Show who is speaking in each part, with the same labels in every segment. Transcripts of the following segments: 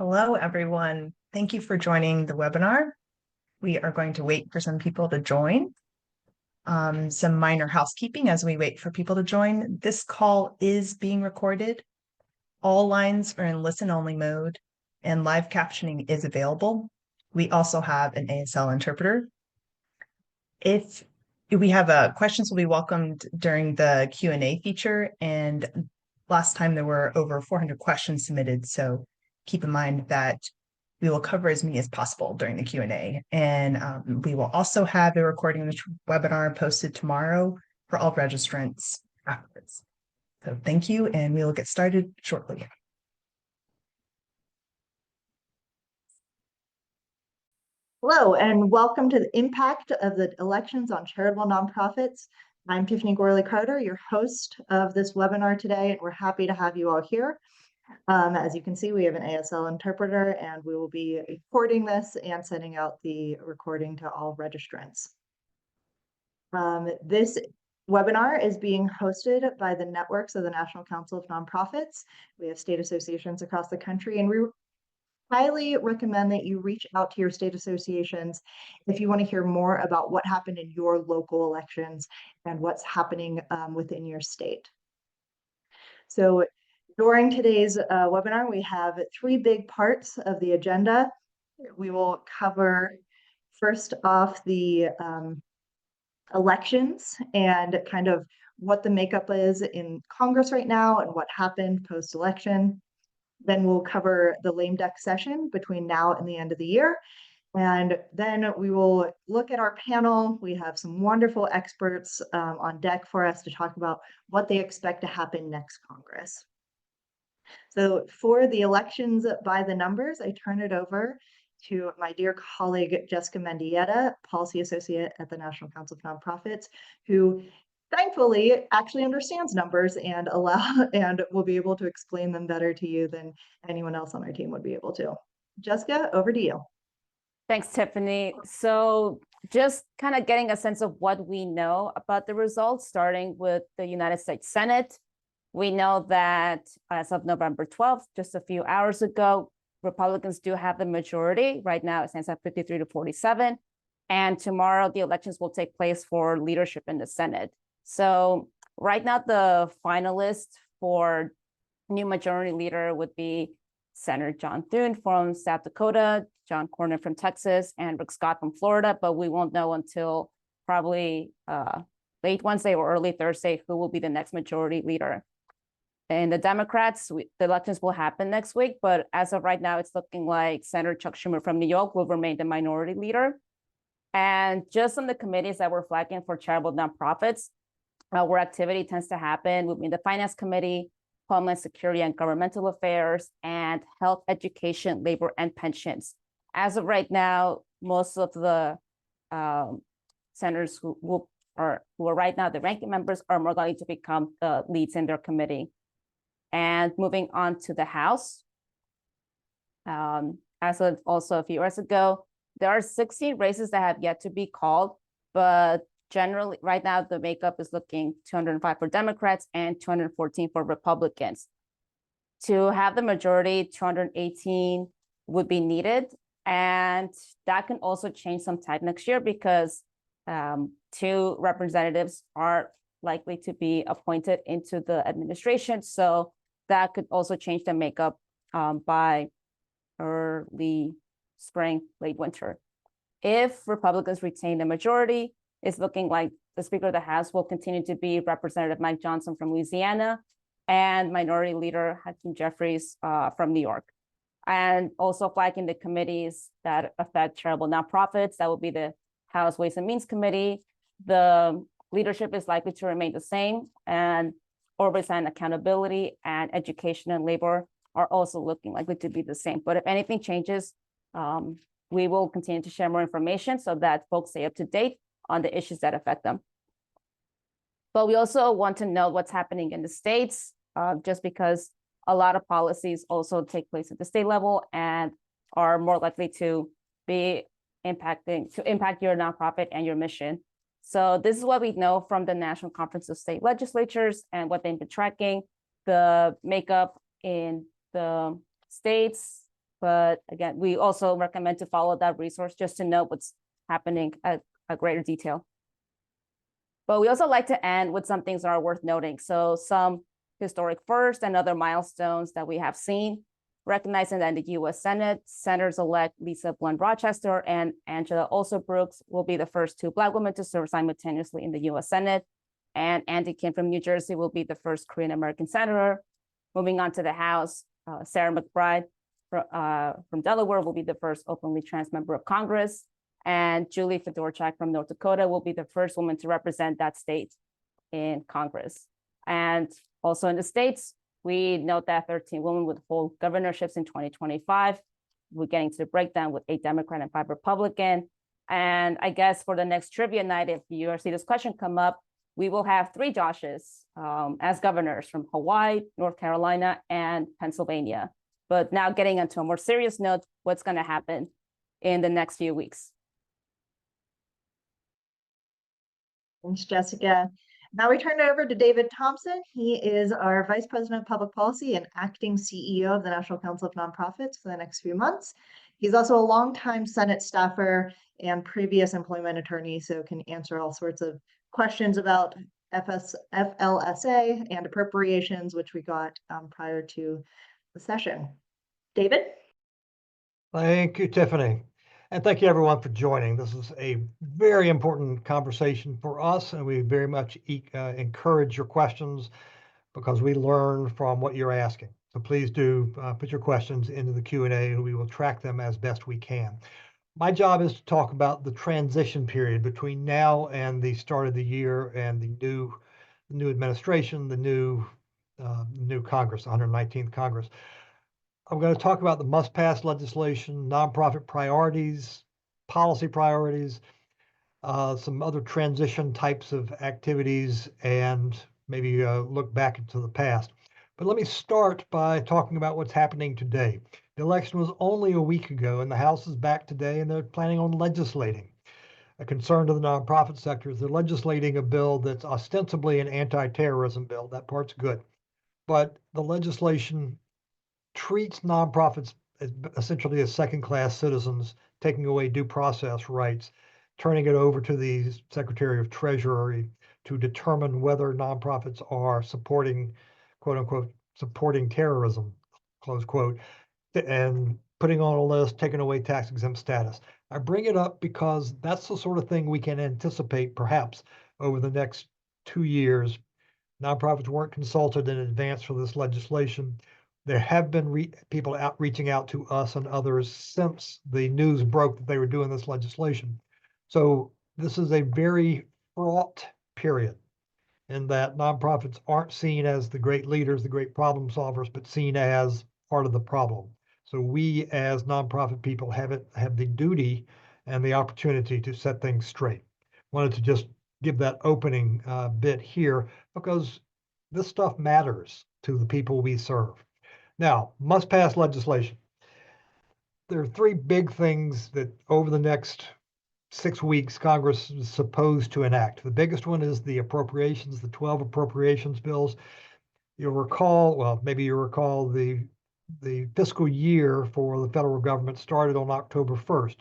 Speaker 1: Hello, everyone. Thank you for joining the webinar. We are going to wait for some people to join. Some minor housekeeping as we wait for people to join. This call is being recorded. All lines are in listen-only mode, and live captioning is available. We also have an ASL interpreter. If we have questions will be welcomed during the Q&A feature, and last time there were over 400 questions submitted, so keep in mind that we will cover as many as possible during the Q&A. And we will also have a recording of the webinar posted tomorrow for all registrants afterwards. So thank you, and we will get started shortly.
Speaker 2: Hello, and welcome to the impact of the elections on charitable nonprofits. I'm Tiffany Gourley Carter, your host of this webinar today, and we're happy to have you all here. As you can see, we have an ASL interpreter, and we will be recording this and sending out the recording to all registrants. This webinar is being hosted by the networks of the National Council of Nonprofits. We have state associations across the country, and we highly recommend that you reach out to your state associations if you want to hear more about what happened in your local elections and what's happening within your state. So during today's webinar, we have three big parts of the agenda. We will cover first off the elections and kind of what the makeup is in Congress right now and what happened post-election. Then we'll cover the lame duck session between now and the end of the year. And then we will look at our panel. We have some wonderful experts on deck for us to talk about what they expect to happen next Congress. So for the elections by the numbers, I turn it over to my dear colleague, Jessica Mendieta, Policy Associate at the National Council of Nonprofits, who thankfully actually understands numbers and will be able to explain them better to you than anyone else on our team would be able to. Jessica, over to you.
Speaker 3: Thanks, Tiffany. So just kind of getting a sense of what we know about the results, starting with the United States Senate. We know that as of November 12th, just a few hours ago, Republicans do have the majority. Right now, it stands at 53 to 47. And tomorrow, the elections will take place for leadership in the Senate. So right now, the finalist for new majority leader would be Senator John Thune from South Dakota, John Cornyn from Texas, and Rick Scott from Florida. But we won't know until probably late Wednesday or early Thursday who will be the next majority leader. And the Democrats, the elections will happen next week. But as of right now, it's looking like Senator Chuck Schumer from New York will remain the minority leader. And just on the committees that we're flagging for charitable nonprofits, where activity tends to happen would be the Finance Committee, Homeland Security and Governmental Affairs, and Health, Education, Labor, and Pensions. As of right now, most of the senators who are right now the ranking members are more likely to become the leads in their committee. And moving on to the House, as of also a few years ago, there are 16 races that have yet to be called, but generally, right now, the makeup is looking 205 for Democrats and 214 for Republicans. To have the majority, 218 would be needed. And that can also change sometime next year because two representatives are likely to be appointed into the administration. So that could also change the makeup by early spring, late winter. If Republicans retain the majority, it's looking like the Speaker of the House will continue to be Representative Mike Johnson from Louisiana and Minority Leader Hakeem Jeffries from New York. And also flagging the committees that affect charitable nonprofits, that will be the House Ways and Means Committee. The leadership is likely to remain the same, and oversight and accountability and education and labor are also looking likely to be the same. But if anything changes, we will continue to share more information so that folks stay up to date on the issues that affect them. But we also want to know what's happening in the states, just because a lot of policies also take place at the state level and are more likely to be impact your nonprofit and your mission. So this is what we know from the National Conference of State Legislatures and what they've been tracking. The makeup in the states But again, we also recommend to follow that resource just to know what's happening at a greater detail. But we also like to end with some things that are worth noting. So some historic firsts and other milestones that we have seen, recognizing that in the U.S. Senate, Senators-elect Lisa Blunt Rochester and Angela Also Brooks will be the first 2 Black women to serve simultaneously in the U.S. Senate. And Andy Kim from New Jersey will be the first Korean-American senator. Moving on to the House, Sarah McBride from Delaware will be the first openly trans member of Congress. And Julie Fedorchak from North Dakota will be the first woman to represent that state in Congress. And also in the states, we note that 13 women would hold governorships in 2025. We're getting to the breakdown with 8 Democrat and 5 Republican. And I guess for the next trivia night, if you see this question come up, we will have 3 Joshes as governors from Hawaii, North Carolina, and Pennsylvania. But now getting into a more serious note, what's going to happen in the next few weeks?
Speaker 2: Thanks, Jessica. Now we turn it over to David Thompson. He is our Vice President of Public Policy and acting CEO of the National Council of Nonprofits for the next few months. He's also a longtime Senate staffer and previous employment attorney, so can answer all sorts of questions about FLSA and appropriations, which we got prior to the session. David?
Speaker 4: Thank you, Tiffany. And thank you everyone for joining. This is a very important conversation for us, and we very much encourage your questions because we learn from what you're asking. So please do put your questions into the Q&A and we will track them as best we can. My job is to talk about the transition period between now and the start of the year and the new administration, the new Congress, the 119th Congress. I'm going to talk about the must-pass legislation, nonprofit priorities, policy priorities, some other transition types of activities, and maybe look back into the past. But let me start by talking about what's happening today. The election was only a week ago, and the House is back today, and they're planning on legislating. A concern to the nonprofit sector is they're legislating a bill that's ostensibly an anti-terrorism bill. That part's good. But the legislation treats nonprofits as essentially as second-class citizens, taking away due process rights, turning it over to the Secretary of Treasury to determine whether nonprofits are supporting, quote unquote, supporting terrorism, close quote, and putting on a list, taking away tax-exempt status. I bring it up because that's the sort of thing we can anticipate perhaps over the next 2 years. Nonprofits weren't consulted in advance for this legislation. There have been people reaching out to us and others since the news broke that they were doing this legislation. So this is a very fraught period in that nonprofits aren't seen as the great leaders, the great problem solvers, but seen as part of the problem. So we as nonprofit people have the duty and the opportunity to set things straight. Wanted to just give that opening bit here because this stuff matters to the people we serve. Now, must pass legislation. There are 3 big things that over the next 6 weeks, Congress is supposed to enact. The biggest one is the appropriations, the 12 appropriations bills. You'll recall, well, maybe you recall the fiscal year for the federal government started on October 1st.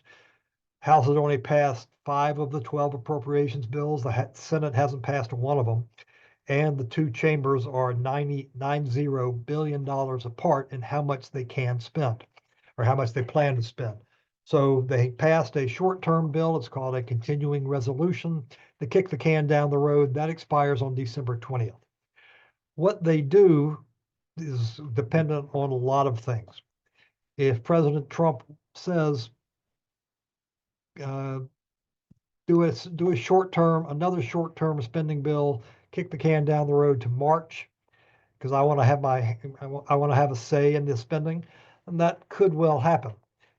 Speaker 4: House has only passed 5 of the 12 appropriations bills. The Senate hasn't passed one of them. And the 2 chambers are $90 billion apart in how much they can spend or how much they plan to spend. So they passed a short-term bill. It's called a continuing resolution to kick the can down the road. That expires on December 20th. What they do is dependent on a lot of things. If President Trump says, do a another short-term spending bill, kick the can down the road to March, because I want to have a say in this spending, and that could well happen.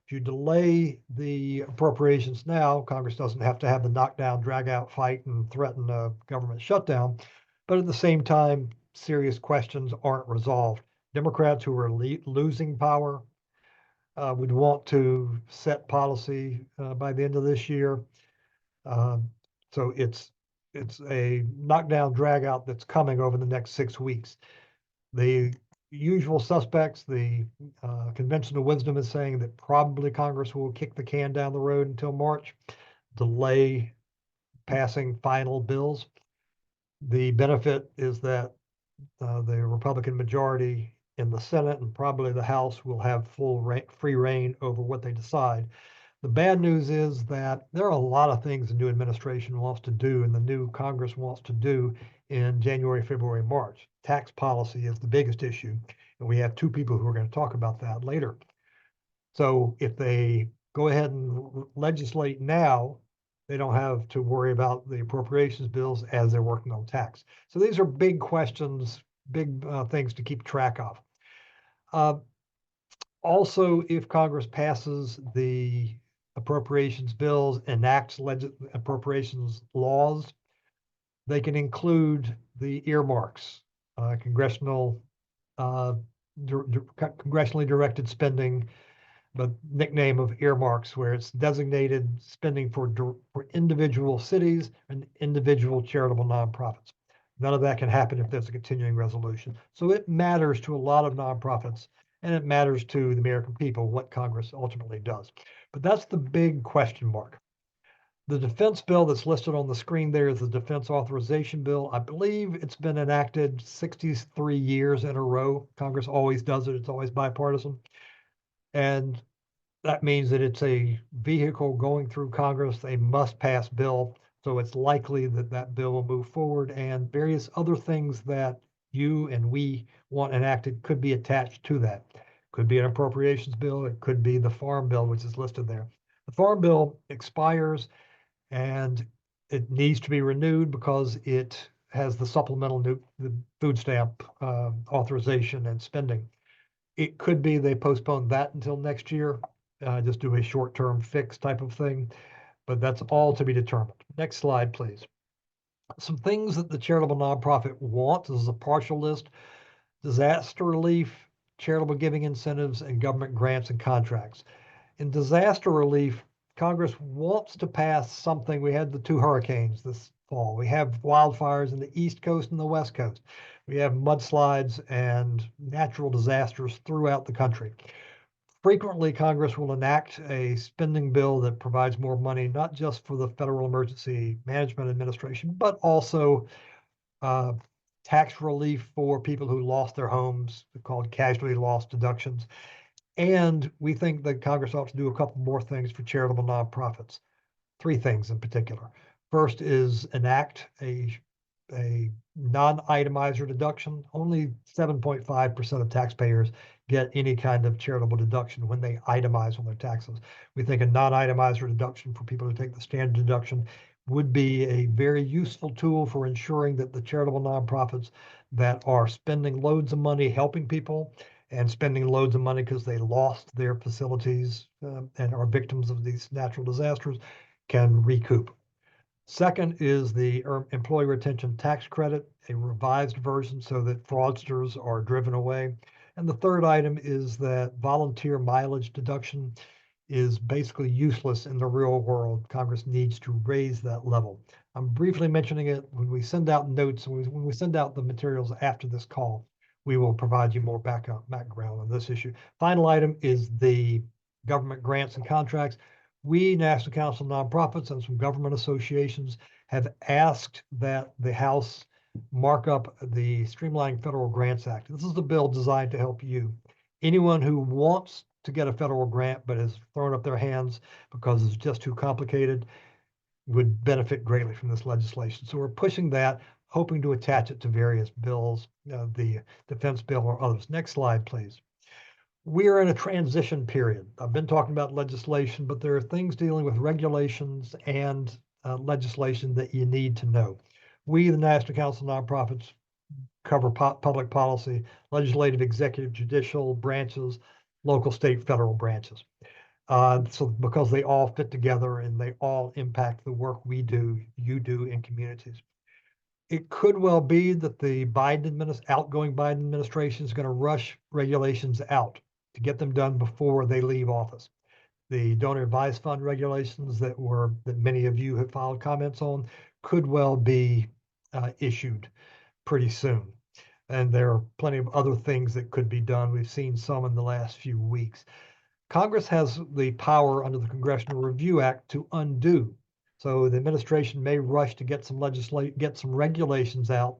Speaker 4: If you delay the appropriations now, Congress doesn't have to have the knockdown, drag-out fight and threaten a government shutdown, but at the same time, serious questions aren't resolved. Democrats who are losing power would want to set policy by the end of this year. So it's a knockdown, drag out that's coming over the next 6 weeks. The usual suspects. The conventional wisdom is saying that probably Congress will kick the can down the road until March, delay passing final bills. The benefit is that the Republican majority in the Senate and probably the House will have free reign over what they decide. The bad news is that there are a lot of things the new administration wants to do and the new Congress wants to do in January, February, March. Tax policy is the biggest issue, and we have two people who are going to talk about that later. So if they go ahead and legislate now, they don't have to worry about the appropriations bills as they're working on tax. So these are big questions, big things to keep track of. Also, if Congress passes the appropriations bills, enacts appropriations laws, they can include the earmarks, congressionally directed spending, the nickname of earmarks, where it's designated spending for individual cities and individual charitable nonprofits. None of that can happen if there's a continuing resolution. So it matters to a lot of nonprofits, and it matters to the American people what Congress ultimately does. But that's the big question mark. The defense bill that's listed on the screen there is the Defense Authorization Bill. I believe it's been enacted 63 years in a row. Congress always does it. It's always bipartisan. And that means that it's a vehicle going through Congress, a must-pass bill. So it's likely that that bill will move forward, and various other things that you and we want enacted could be attached to that. Could be an appropriations bill. It could be the farm bill, which is listed there. The farm bill expires and it needs to be renewed because it has the supplemental the food stamp authorization and spending. It could be they postpone that until next year, just do a short-term fix type of thing, but that's all to be determined. Next slide, please. Some things that the charitable nonprofit wants, this is a partial list: disaster relief, charitable giving incentives, and government grants and contracts. In disaster relief, Congress wants to pass something. We had the 2 hurricanes this fall. We have wildfires in the East Coast and the West Coast. We have mudslides and natural disasters throughout the country. Frequently, Congress will enact a spending bill that provides more money, not just for the Federal Emergency Management Administration, but also tax relief for people who lost their homes, called casualty loss deductions. And we think that Congress ought to do a couple more things for charitable nonprofits. 3 things in particular. First is enact a non-itemizer deduction. Only 7.5% of taxpayers get any kind of charitable deduction when they itemize on their taxes. We think a non-itemizer deduction for people who take the standard deduction would be a very useful tool for ensuring that the charitable nonprofits that are spending loads of money helping people and spending loads of money because they lost their facilities and are victims of these natural disasters can recoup. Second is the employee retention tax credit, a revised version so that fraudsters are driven away. And the third item is that volunteer mileage deduction is basically useless in the real world. Congress needs to raise that level. I'm briefly mentioning it when we send out notes, when we send out the materials after this call. We will provide you more background on this issue. Final item is the government grants and contracts. We, National Council of Nonprofits, and some government associations have asked that the House mark up the Streamlining Federal Grants Act. This is a bill designed to help you. Anyone who wants to get a federal grant but has thrown up their hands because it's just too complicated would benefit greatly from this legislation. So we're pushing that, hoping to attach it to various bills, the defense bill or others. Next slide, please. We are in a transition period. I've been talking about legislation, but there are things dealing with regulations and legislation that you need to know. We, the National Council of Nonprofits, cover public policy, legislative, executive, judicial branches, local, state, federal branches. So because they all fit together and they all impact the work we do, you do in communities. It could well be that the outgoing Biden administration is going to rush regulations out to get them done before they leave office. The donor advised fund regulations that many of you have filed comments on could well be issued pretty soon. And there are plenty of other things that could be done. We've seen some in the last few weeks. Congress has the power under the Congressional Review Act to undo. So the administration may rush to get some regulations out,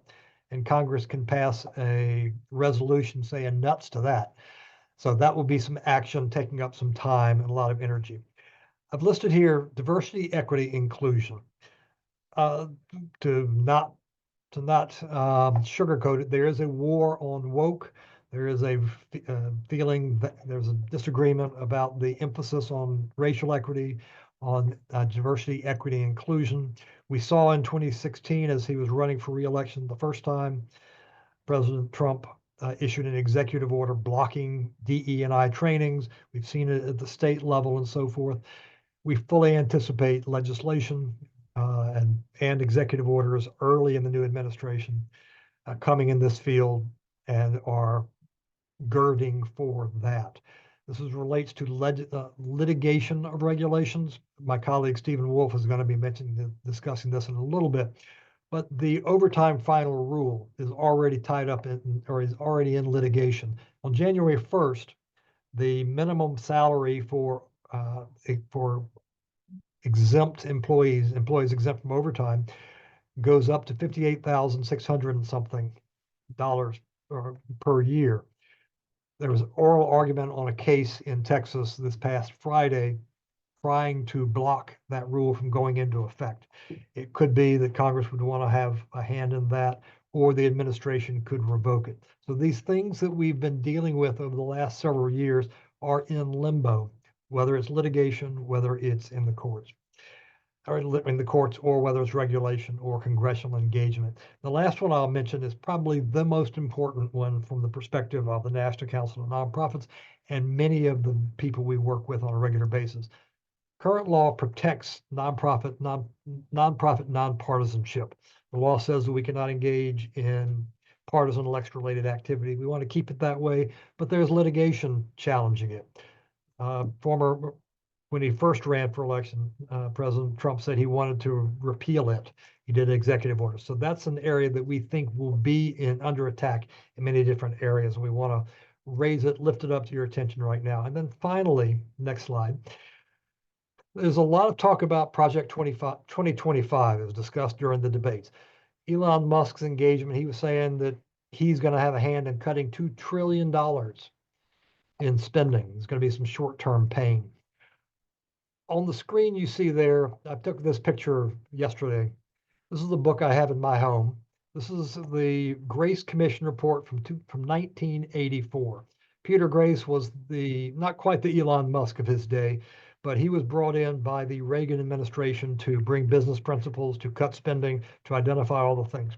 Speaker 4: and Congress can pass a resolution saying nuts to that. So that will be some action taking up some time and a lot of energy. I've listed here diversity, equity, inclusion. To not sugarcoat it, there is a war on woke. There is a feeling that there's a disagreement about the emphasis on racial equity, on diversity, equity, inclusion. We saw in 2016, as he was running for re-election the first time, President Trump issued an executive order blocking DE&I trainings. We've seen it at the state level and so forth. We fully anticipate legislation and executive orders early in the new administration coming in this field and are girding for that. This relates to litigation of regulations. My colleague Stephen Woolf is going to be discussing this in a little bit, but the overtime final rule is already tied up in, or is already in litigation. On January 1st, the minimum salary for exempt employees exempt from overtime goes up to $58,600 and something per year. There was an oral argument on a case in Texas this past Friday trying to block that rule from going into effect. It could be that Congress would want to have a hand in that, or the administration could revoke it. So these things that we've been dealing with over the last several years are in limbo, whether it's litigation, whether it's in the courts, or whether it's regulation or congressional engagement. The last one I'll mention is probably the most important one from the perspective of the National Council of Nonprofits and many of the people we work with on a regular basis. Current law protects nonprofit nonpartisanship. The law says that we cannot engage in partisan election-related activity. We want to keep it that way, but there's litigation challenging it. When he first ran for election, President Trump said he wanted to repeal it. He did an executive order. So that's an area that we think will be under attack in many different areas. We want to raise it, lift it up to your attention right now. And then finally, next slide. There's a lot of talk about Project 2025 as discussed during the debates. Elon Musk's engagement, he was saying that he's going to have a hand in cutting $2 trillion in spending. There's going to be some short-term pain. On the screen you see there, I took this picture yesterday. This is the book I have in my home. This is the Grace Commission report from 1984. Peter Grace was not quite the Elon Musk of his day, but he was brought in by the Reagan administration to bring business principles, to cut spending, to identify all the things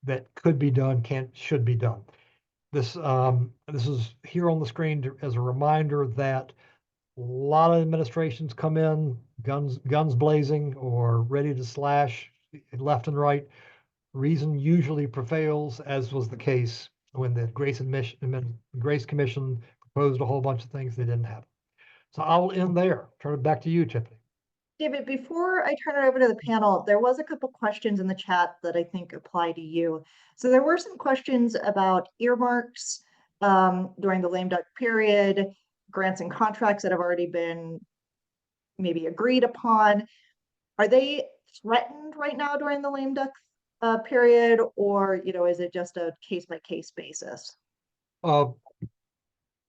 Speaker 4: that could be done, should be done. This is here on the screen as a reminder that a lot of administrations come in guns blazing or ready to slash left and right. Reason usually prevails, as was the case when the Grace Commission proposed a whole bunch of things they didn't have. So I'll end there. Turn it back to you, Tiffany.
Speaker 2: David, before I turn it over to the panel, there was a couple questions in the chat that I think apply to you. So there were some questions about earmarks during the lame duck period, grants and contracts that have already been maybe agreed upon. Are they threatened right now during the lame duck period, or is it just a case-by-case basis?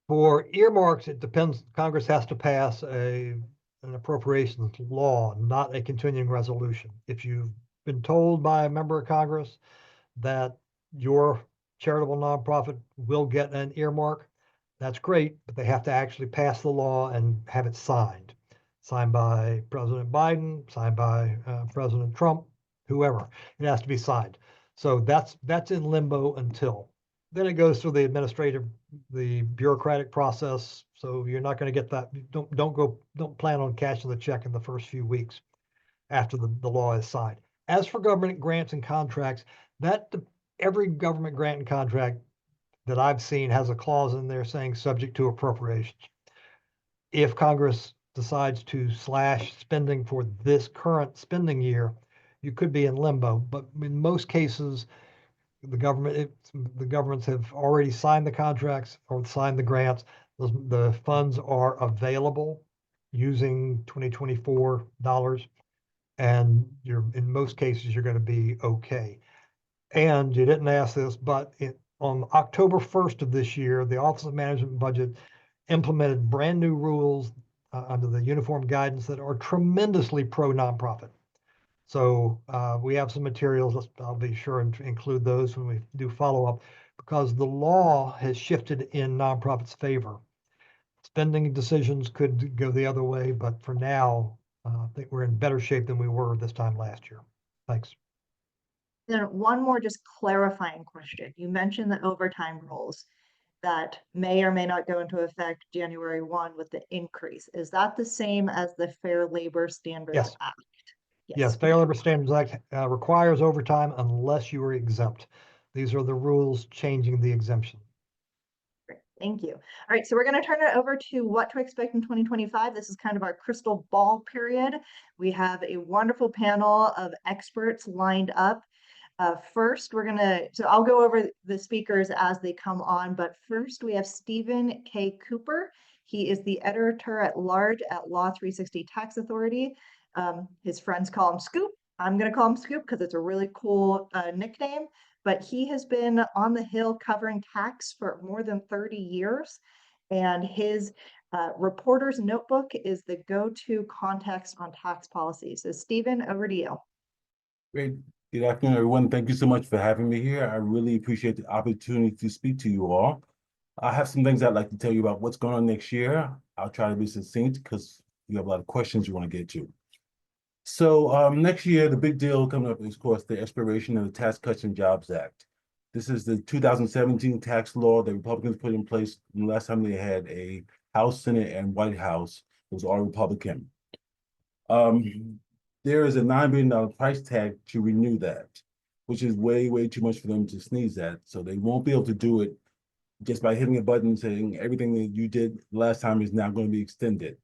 Speaker 4: For earmarks, it depends. Congress has to pass an appropriations law, not a continuing resolution. If you've been told by a member of Congress that your charitable nonprofit will get an earmark, that's great, but they have to actually pass the law and have it signed by President Biden, signed by President Trump, whoever. It has to be signed. So that's in limbo until. Then it goes through the bureaucratic process. So you're not going to get that. Don't plan on cashing the check in the first few weeks after the law is signed. As for government grants and contracts, every government grant and contract that I've seen has a clause in there saying subject to appropriations. If Congress decides to slash spending for this current spending year, you could be in limbo. But in most cases, the governments have already signed the contracts or signed the grants. The funds are available using 2024 dollars, and in most cases, you're going to be okay. And you didn't ask this, but on October 1st of this year, the Office of Management and Budget implemented brand new rules under the uniform guidance that are tremendously pro nonprofit. So we have some materials. I'll be sure and include those when we do follow up, because the law has shifted in nonprofits' favor. Spending decisions could go the other way, but for now, I think we're in better shape than we were this time last year. Thanks.
Speaker 2: Then one more just clarifying question. You mentioned the overtime rules that may or may not go into effect January 1 with the increase. Is that the same as the Fair Labor Standards
Speaker 4: Yes.
Speaker 2: Act?
Speaker 4: Yes, Fair Labor Standards Act requires overtime unless you are exempt. These are the rules changing the exemption.
Speaker 2: Great, thank you. All right, so we're going to turn it over to what to expect in 2025. This is kind of our crystal ball period. We have a wonderful panel of experts lined up. First, so I'll go over the speakers as they come on, but first we have Stephen K. Cooper. He is the editor-at-large at Law 360 Tax Authority. His friends call him Scoop. I'm going to call him Scoop because it's a really cool nickname, but he has been on the Hill covering tax for more than 30 years. And his reporter's notebook is the go-to context on tax policy. So Stephen, over to you.
Speaker 5: Great. Good afternoon, everyone. Thank you so much for having me here. I really appreciate the opportunity to speak to you all. I have some things I'd like to tell you about what's going on next year. I'll try to be succinct because you have a lot of questions you want to get to. So next year, the big deal coming up is, of course, the expiration of the Tax Cuts and Jobs Act. This is the 2017 tax law that Republicans put in place the last time they had a House, Senate, and White House. It was all Republican. There is a $9 billion price tag to renew that, which is way, way too much for them to sneeze at. So they won't be able to do it just by hitting a button saying everything that you did last time is now going to be extended.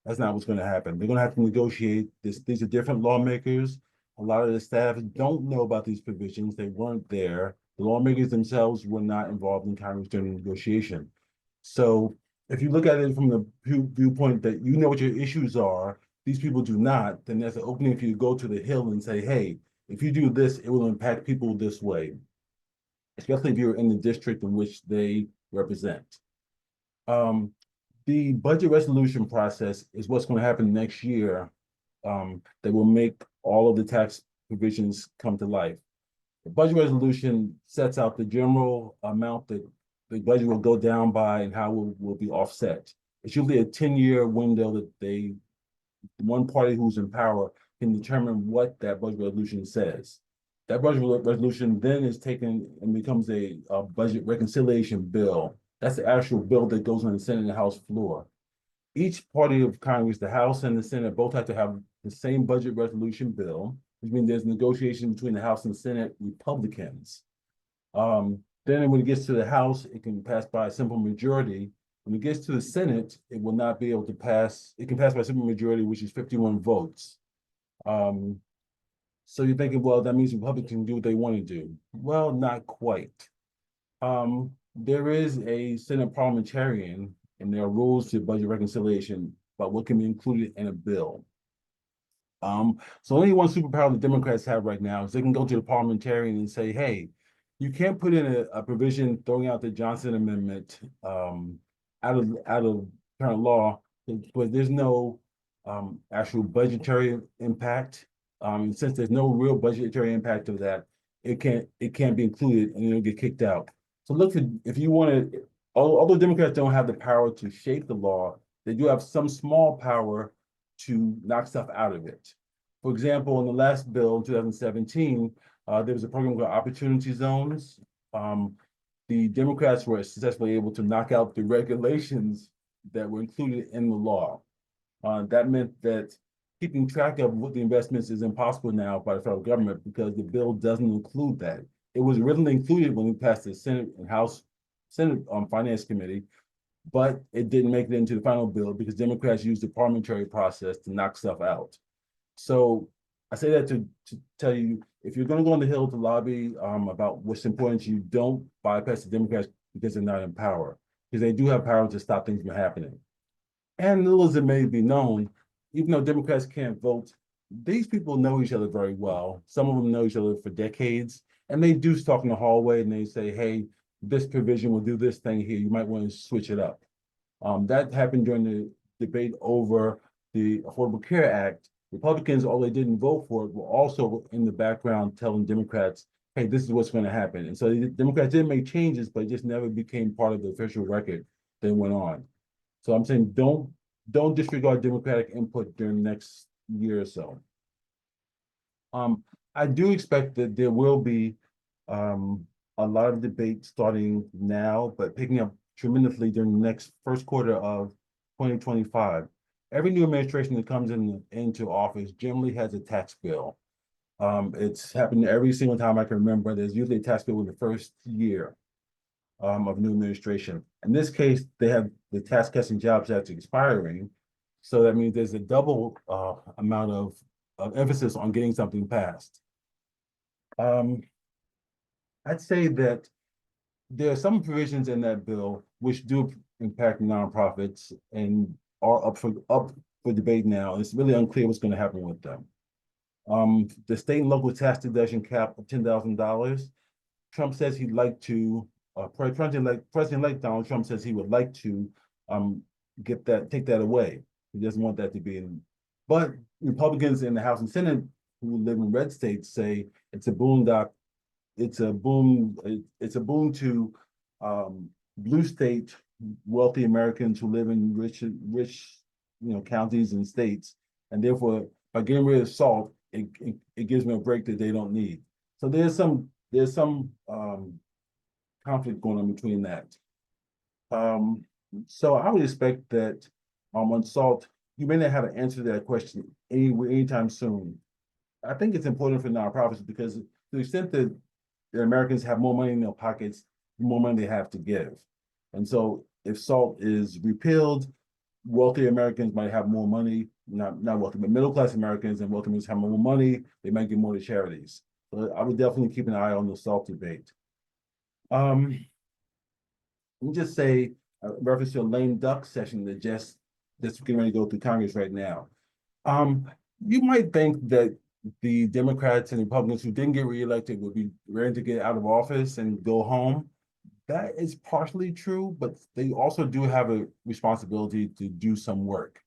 Speaker 5: That's not what's going to happen. They're going to have to negotiate this. These are different lawmakers. A lot of the staff don't know about these provisions. They weren't there. The lawmakers themselves were not involved in Congress during the negotiation. So if you look at it from the viewpoint that you know what your issues are, these people do not, then there's an opening for you to go to the Hill and say, hey, if you do this, it will impact people this way, especially if you're in the district in which they represent. The budget resolution process is what's going to happen next year that will make all of the tax provisions come to life. The budget resolution sets out the general amount that the budget will go down by and how it will be offset. It's usually a 10-year window that one party who's in power can determine what that budget resolution says. That budget resolution then is taken and becomes a budget reconciliation bill. That's the actual bill that goes on the Senate and the House floor. Each party of Congress, the House and the Senate, both have to have the same budget resolution bill, which means there's negotiation between the House and Senate Republicans. Then when it gets to the House, it can pass by a simple majority. When it gets to the Senate, it will not be able to pass. It can pass by a simple majority, which is 51 votes. So you're thinking, well, that means Republicans can do what they want to do. Well, not quite. There is a Senate parliamentarian, and there are rules to budget reconciliation about what can be included in a bill. So only one superpower the Democrats have right now is they can go to the parliamentarian and say, hey, you can't put in a provision throwing out the Johnson Amendment out of current law, but there's no actual budgetary impact. Since there's no real budgetary impact of that, it can't be included and it'll get kicked out. So look, if you want to, although Democrats don't have the power to shape the law, they do have some small power to knock stuff out of it. For example, in the last bill in 2017, there was a program called Opportunity Zones. The Democrats were successfully able to knock out the regulations that were included in the law. That meant that keeping track of what the investments is impossible now by the federal government because the bill doesn't include that. It was originally included when we passed the Senate and House Finance Committee, but it didn't make it into the final bill because Democrats used the parliamentary process to knock stuff out. So I say that to tell you, if you're going to go on the Hill to lobby about what's important to you, don't bypass the Democrats because they're not in power, because they do have power to stop things from happening. And little as it may be known, even though Democrats can't vote, these people know each other very well. Some of them know each other for decades, and they do talk in the hallway and they say, hey, this provision will do this thing here. You might want to switch it up. That happened during the debate over the Affordable Care Act. Republicans, although they didn't vote for it, were also in the background telling Democrats, hey, this is what's going to happen. And so the Democrats did make changes, but it just never became part of the official record that went on. So I'm saying don't disregard Democratic input during the next year or so. I do expect that there will be a lot of debate starting now, but picking up tremendously during the next first quarter of 2025. Every new administration that comes into office generally has a tax bill. It's happened every single time I can remember. There's usually a tax bill in the first year of new administration. In this case, they have the Tax Cuts and Jobs Act expiring. So that means there's a double amount of emphasis on getting something passed. I'd say that there are some provisions in that bill which do impact nonprofits and are up for debate now. It's really unclear what's going to happen with them. The state and local tax deduction cap of $10,000. Trump says he'd like to. President-elect Donald Trump says he would like to take that away. He doesn't want that to be in. But Republicans in the House and Senate who live in red states say it's a boon. It's a boon to blue state wealthy Americans who live in rich counties and states, and therefore by getting rid of SALT, it gives them a break that they don't need. So there's some conflict going on between that. So I would expect that on SALT, you may not have an answer to that question anytime soon. I think it's important for nonprofits because to the extent that the Americans have more money in their pockets, the more money they have to give. And so if SALT is repealed, wealthy Americans might have more money, not wealthy, but middle-class Americans and wealthy Americans have more money, they might give more to charities. So I would definitely keep an eye on the SALT debate. Let me just say, reference to a lame duck session that's getting ready to go through Congress right now. You might think that the Democrats and Republicans who didn't get reelected would be ready to get out of office and go home. That is partially true, but they also do have a responsibility to do some work.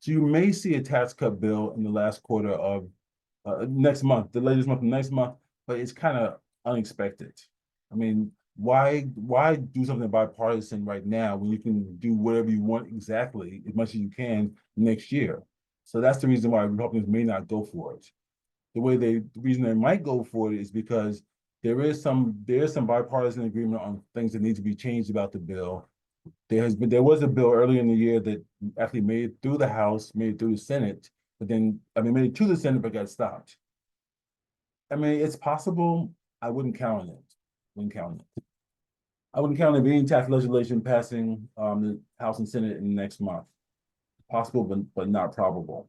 Speaker 5: So you may see a tax cut bill in the last quarter of next month, the latest month, next month, but it's kind of unexpected. I mean, why do something bipartisan right now when you can do whatever you want exactly as much as you can next year? So that's the reason why Republicans may not go for it. The reason they might go for it is because there is some bipartisan agreement on things that need to be changed about the bill. There was a bill earlier in the year that actually made it through the House, made it through the Senate, but then made it to the Senate but got stopped. I mean, it's possible. I wouldn't count on it. I wouldn't count on any tax legislation passing the House and Senate in the next month. Possible, but not probable.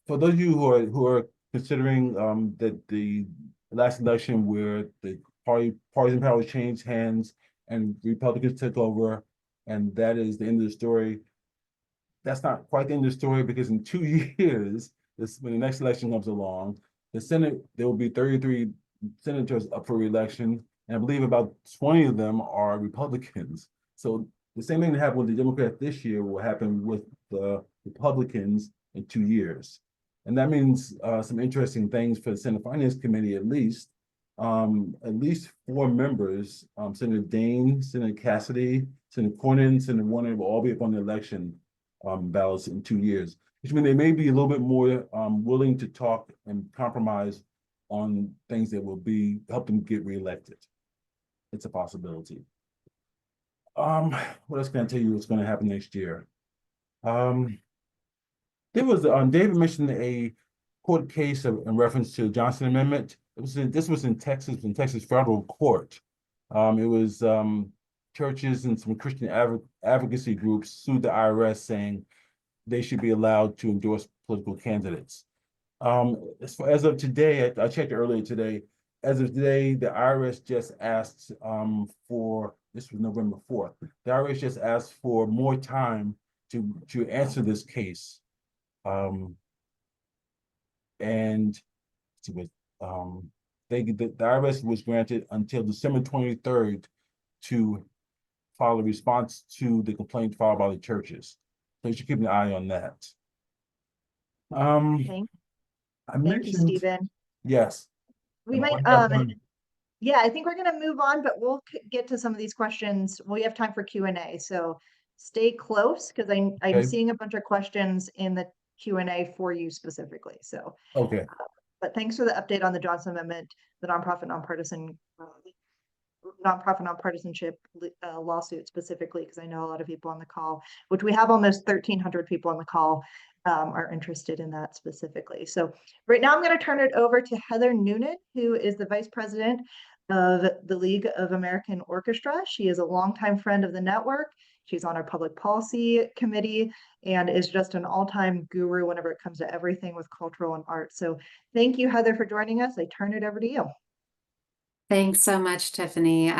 Speaker 5: For those of you who are considering that the last election where the partisan power changed hands and Republicans took over, and that is the end of the story. That's not quite the end of the story because in 2 years, when the next election comes along, the Senate, there will be 33 senators up for re-election, and I believe about 20 of them are Republicans. So the same thing that happened with the Democrats this year will happen with the Republicans in 2 years. And that means some interesting things for the Senate Finance Committee, at least 4 members, Senator Dane, Senator Cassidy, Senator Cornyn, Senator Warner will all be up on the election ballots in 2 years, which means they may be a little bit more willing to talk and compromise on things that will help them get reelected. It's a possibility. What else can I tell you what's going to happen next year? There was David mentioned a court case in reference to the Johnson Amendment. This was in Texas federal court. It was churches and some Christian advocacy groups sued the IRS saying they should be allowed to endorse political candidates. As of today, I checked earlier today, as of today, the IRS just asked for, this was November 4th, the IRS just asked for more time to answer this case. And the IRS was granted until December 23rd to file a response to the complaint filed by the churches. So you should keep an eye on that.
Speaker 2: Thank
Speaker 5: I
Speaker 2: you,
Speaker 5: mentioned,
Speaker 2: Stephen.
Speaker 5: yes.
Speaker 2: We
Speaker 5: And
Speaker 2: might,
Speaker 5: one last one.
Speaker 2: yeah, I think we're gonna move on, but we'll get to some of these questions. We have time for Q&A, so stay close, because I'm
Speaker 5: Okay.
Speaker 2: seeing a bunch of questions in the Q&A for you specifically, so.
Speaker 5: Okay.
Speaker 2: But thanks for the update on the Johnson Amendment, the nonpartisanship lawsuit specifically, because I know a lot of people on the call, which we have almost 1,300 people on the call, are interested in that specifically. So right now I'm going to turn it over to Heather Noonan, who is the Vice President of the League of American Orchestra. She is a longtime friend of the network. She's on our public policy committee and is just an all-time guru whenever it comes to everything with cultural and art. So thank you, Heather, for joining us. I turn it over to you.
Speaker 6: Thanks so much, Tiffany.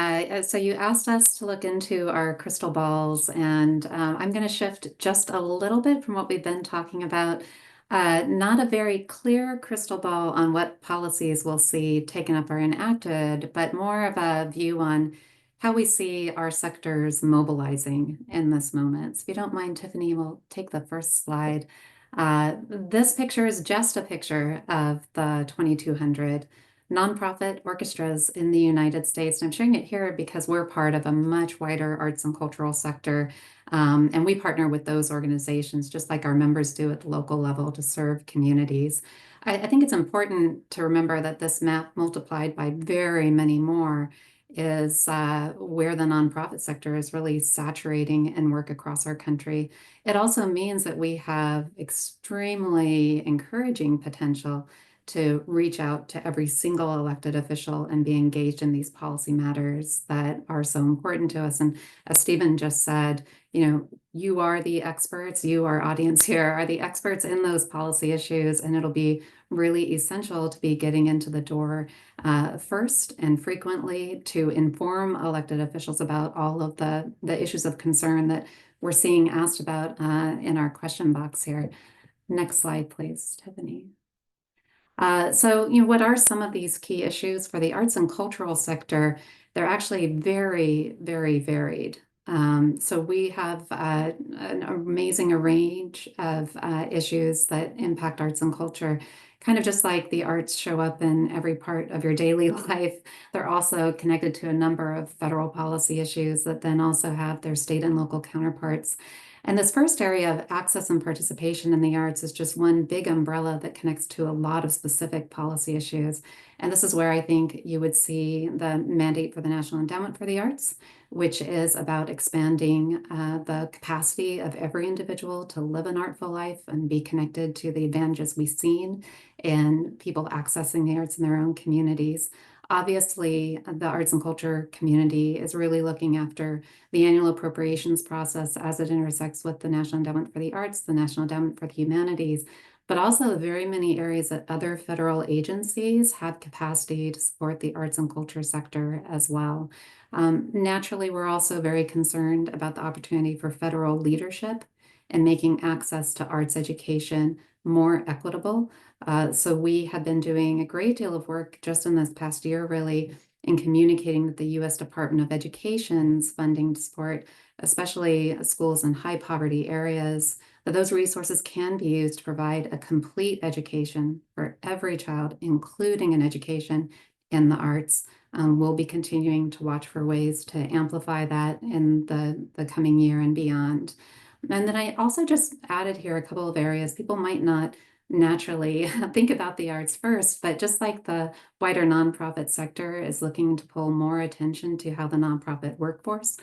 Speaker 6: So you asked us to look into our crystal balls, and I'm going to shift just a little bit from what we've been talking about. Not a very clear crystal ball on what policies we'll see taken up or enacted, but more of a view on how we see our sectors mobilizing in this moment. So if you don't mind, Tiffany, we'll take the first slide. This picture is just a picture of the 2,200 nonprofit orchestras in the United States. And I'm sharing it here because we're part of a much wider arts and cultural sector. And we partner with those organizations, just like our members do at the local level, to serve communities. I think it's important to remember that this map multiplied by very many more is where the nonprofit sector is really saturating and work across our country. It also means that we have extremely encouraging potential to reach out to every single elected official and be engaged in these policy matters that are so important to us. And as Stephen just said, you are the experts, you, our audience here, are the experts in those policy issues, and it'll be really essential to be getting into the door first and frequently to inform elected officials about all of the issues of concern that we're seeing asked about in our question box here. Next slide, please, Tiffany. So, what are some of these key issues for the arts and cultural sector? They're actually very, very varied. So we have an amazing range of issues that impact arts and culture. Kind of just like the arts show up in every part of your daily life, they're also connected to a number of federal policy issues that then also have their state and local counterparts. And this first area of access and participation in the arts is just one big umbrella that connects to a lot of specific policy issues. And this is where I think you would see the mandate for the National Endowment for the Arts, which is about expanding the capacity of every individual to live an artful life and be connected to the advantages we've seen in people accessing the arts in their own communities. Obviously, the arts and culture community is really looking after the annual appropriations process as it intersects with the National Endowment for the Arts, the National Endowment for the Humanities, but also very many areas that other federal agencies have capacity to support the arts and culture sector as well. Naturally, we're also very concerned about the opportunity for federal leadership in making access to arts education more equitable. So we have been doing a great deal of work just in this past year, really, in communicating that the U.S. Department of Education's funding to support, especially schools in high poverty areas, that those resources can be used to provide a complete education for every child, including an education in the arts. We'll be continuing to watch for ways to amplify that in the coming year and beyond. And then I also just added here a couple of areas. People might not naturally think about the arts first, but just like the wider nonprofit sector is looking to pull more attention to how the nonprofit workforce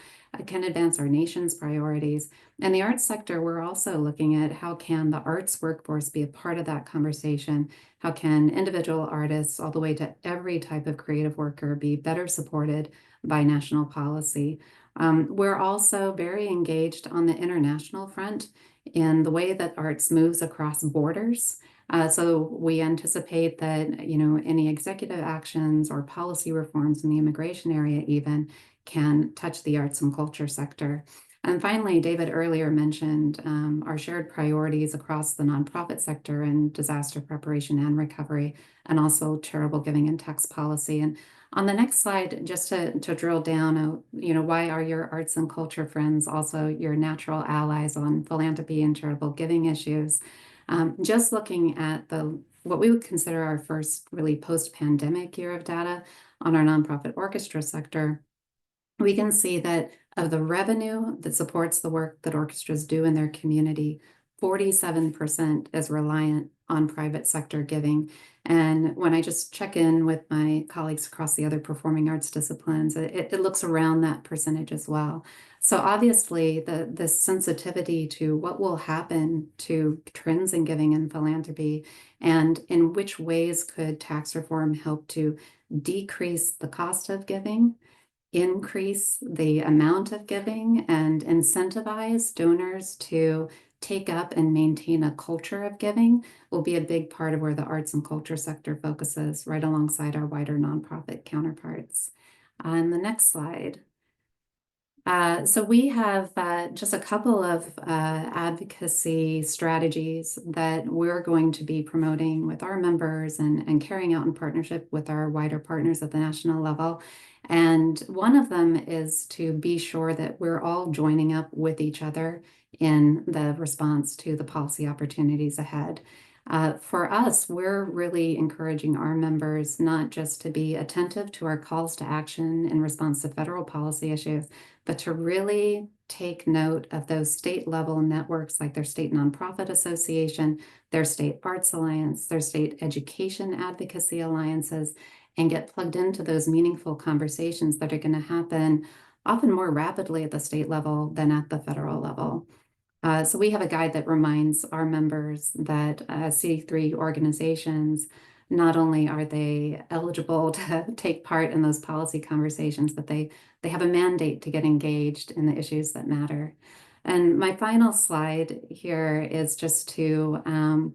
Speaker 6: can advance our nation's priorities. And the arts sector, we're also looking at how can the arts workforce be a part of that conversation? How can individual artists all the way to every type of creative worker be better supported by national policy? We're also very engaged on the international front in the way that arts moves across borders. So we anticipate that, any executive actions or policy reforms in the immigration area even can touch the arts and culture sector. And finally, David earlier mentioned our shared priorities across the nonprofit sector and disaster preparation and recovery, and also charitable giving and tax policy. And on the next slide, just to drill down, why are your arts and culture friends also your natural allies on philanthropy and charitable giving issues? Just looking at what we would consider our first really post-pandemic year of data on our nonprofit orchestra sector, we can see that of the revenue that supports the work that orchestras do in their community, 47% is reliant on private sector giving. And when I just check in with my colleagues across the other performing arts disciplines, it looks around that percentage as well. So obviously the sensitivity to what will happen to trends in giving and philanthropy, and in which ways could tax reform help to decrease the cost of giving, increase the amount of giving, and incentivize donors to take up and maintain a culture of giving will be a big part of where the arts and culture sector focuses, right alongside our wider nonprofit counterparts. On the next slide. So we have just a couple of advocacy strategies that we're going to be promoting with our members and carrying out in partnership with our wider partners at the national level. And one of them is to be sure that we're all joining up with each other in the response to the policy opportunities ahead. For us, we're really encouraging our members not just to be attentive to our calls to action in response to federal policy issues, but to really take note of those state level networks like their state nonprofit association, their state arts alliance, their state education advocacy alliances, and get plugged into those meaningful conversations that are going to happen often more rapidly at the state level than at the federal level. So we have a guide that reminds our members that C3 organizations, not only are they eligible to take part in those policy conversations, but they have a mandate to get engaged in the issues that matter. And my final slide here is just to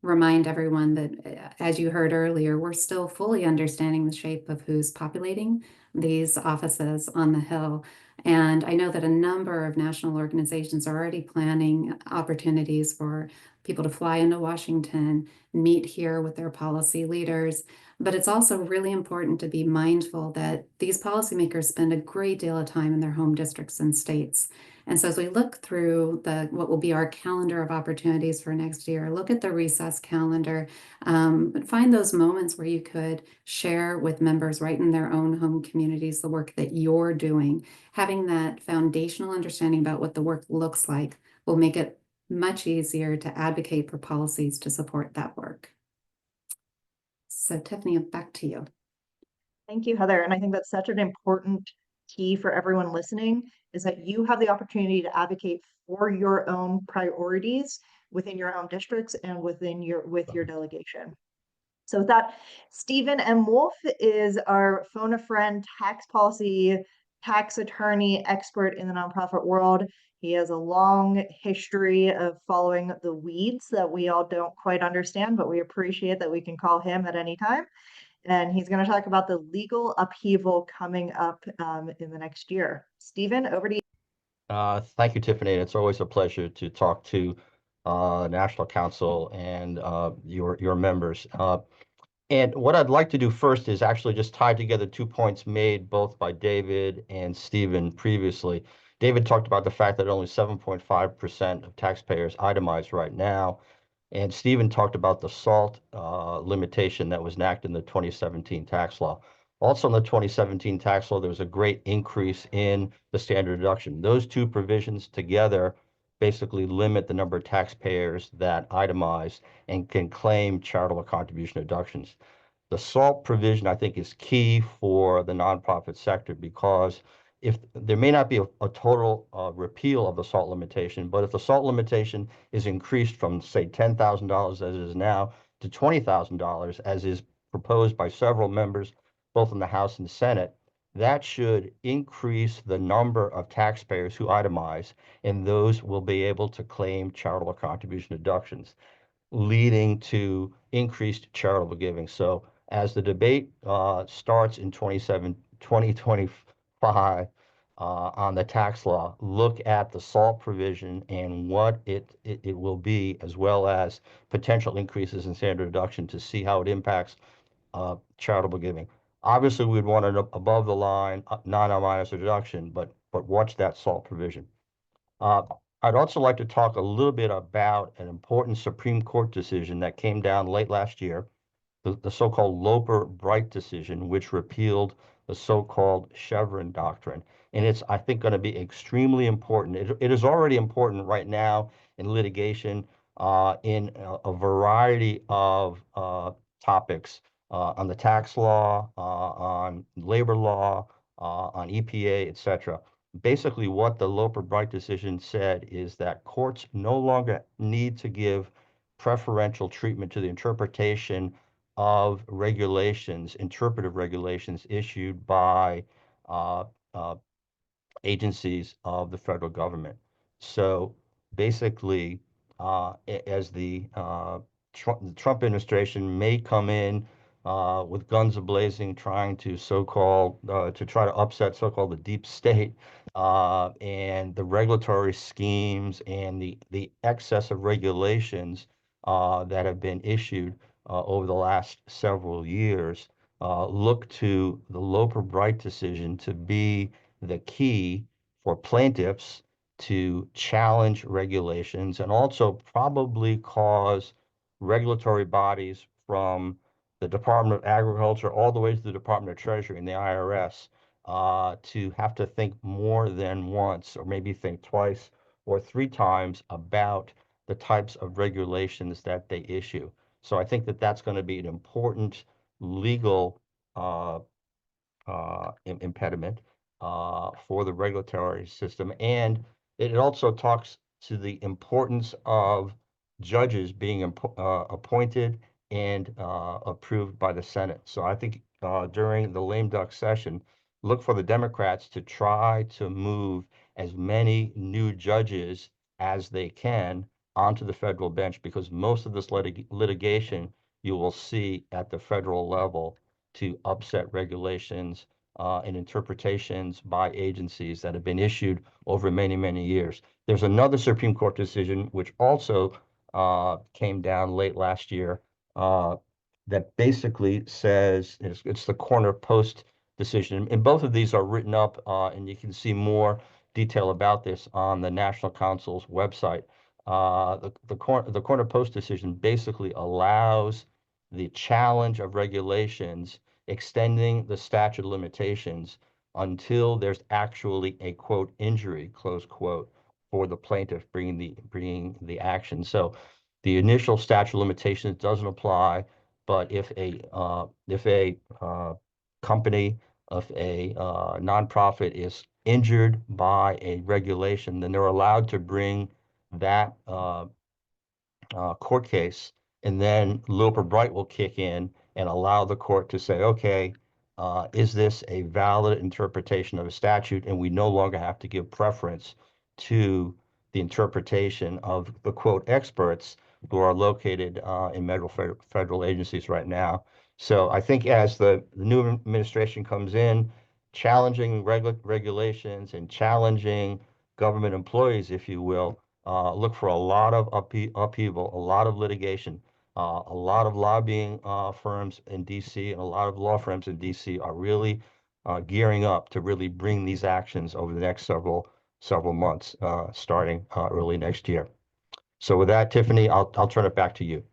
Speaker 6: remind everyone that, as you heard earlier, we're still fully understanding the shape of who's populating these offices on the Hill. And I know that a number of national organizations are already planning opportunities for people to fly into Washington, meet here with their policy leaders. But it's also really important to be mindful that these policymakers spend a great deal of time in their home districts and states. And so as we look through what will be our calendar of opportunities for next year, look at the recess calendar, find those moments where you could share with members right in their own home communities the work that you're doing. Having that foundational understanding about what the work looks like will make it much easier to advocate for policies to support that work. So Tiffany, back to you.
Speaker 2: Thank you, Heather. And I think that's such an important key for everyone listening, is that you have the opportunity to advocate for your own priorities within your own districts and with your delegation. So with that, Stephen M. Woolf is our phone a friend tax policy, tax attorney expert in the nonprofit world. He has a long history of following the weeds that we all don't quite understand, but we appreciate that we can call him at any time. And he's going to talk about the legal upheaval coming up in the next year. Stephen, over to you.
Speaker 7: Thank you, Tiffany. It's always a pleasure to talk to National Council and your members. And what I'd like to do first is actually just tie together 2 points made both by David and Stephen previously. David talked about the fact that only 7.5% of taxpayers itemize right now. And Stephen talked about the SALT limitation that was enacted in the 2017 tax law. Also in the 2017 tax law, there was a great increase in the standard deduction. Those 2 provisions together basically limit the number of taxpayers that itemize and can claim charitable contribution deductions. The SALT provision, I think, is key for the nonprofit sector because if there may not be a total repeal of the SALT limitation, but if the SALT limitation is increased from, say, $10,000 as it is now to $20,000 as is proposed by several members, both in the House and Senate, that should increase the number of taxpayers who itemize, and those will be able to claim charitable contribution deductions, leading to increased charitable giving. So as the debate starts in 2025 on the tax law, look at the SALT provision and what it will be, as well as potential increases in standard deduction to see how it impacts charitable giving. Obviously, we'd want an above the line non-minus deduction, but watch that SALT provision. I'd also like to talk a little bit about an important Supreme Court decision that came down late last year, the so-called Loper-Bright decision, which repealed the so-called Chevron doctrine. And it's, I think, going to be extremely important. It is already important right now in litigation in a variety of topics on the tax law, on labor law, on EPA, et cetera. Basically, what the Loper-Bright decision said is that courts no longer need to give preferential treatment to the interpretation of regulations, interpretive regulations issued by uh, uh, agencies of the federal government. So basically, as the Trump administration may come in with guns ablazing, trying to to try to upset so-called the deep state and the regulatory schemes and the excess of regulations that have been issued over the last several years, look to the Loper-Bright decision to be the key for plaintiffs to challenge regulations and also probably cause regulatory bodies from the Department of Agriculture all the way to the Department of Treasury and the IRS to have to think more than once, or maybe think twice or three times about the types of regulations that they issue. So I think that that's going to be an important legal impediment for the regulatory system. And it also talks to the importance of judges being appointed and approved by the Senate. So I think during the lame duck session, look for the Democrats to try to move as many new judges as they can onto the federal bench, because most of this litigation you will see at the federal level to upset regulations and interpretations by agencies that have been issued over many, many years. There's another Supreme Court decision which also came down late last year that basically says, it's the corner post decision. And both of these are written up and you can see more detail about this on the National Council's website. The corner post decision basically allows the challenge of regulations extending the statute of limitations until there's actually a quote injury, close quote, for the plaintiff bringing the action. So the initial statute of limitations doesn't apply, but if a company, if a nonprofit is injured by a regulation, then they're allowed to bring that court case, and then Loper-Bright will kick in and allow the court to say, okay, is this a valid interpretation of a statute? And we no longer have to give preference to the interpretation of the quote experts who are located in federal agencies right now. So I think as the new administration comes in, challenging regulations and challenging government employees, if you will, look for a lot of upheaval, a lot of litigation, a lot of lobbying firms in DC and a lot of law firms in DC are really gearing up to really bring these actions over the next several months, starting early next year. So with that, Tiffany, I'll turn it back to you.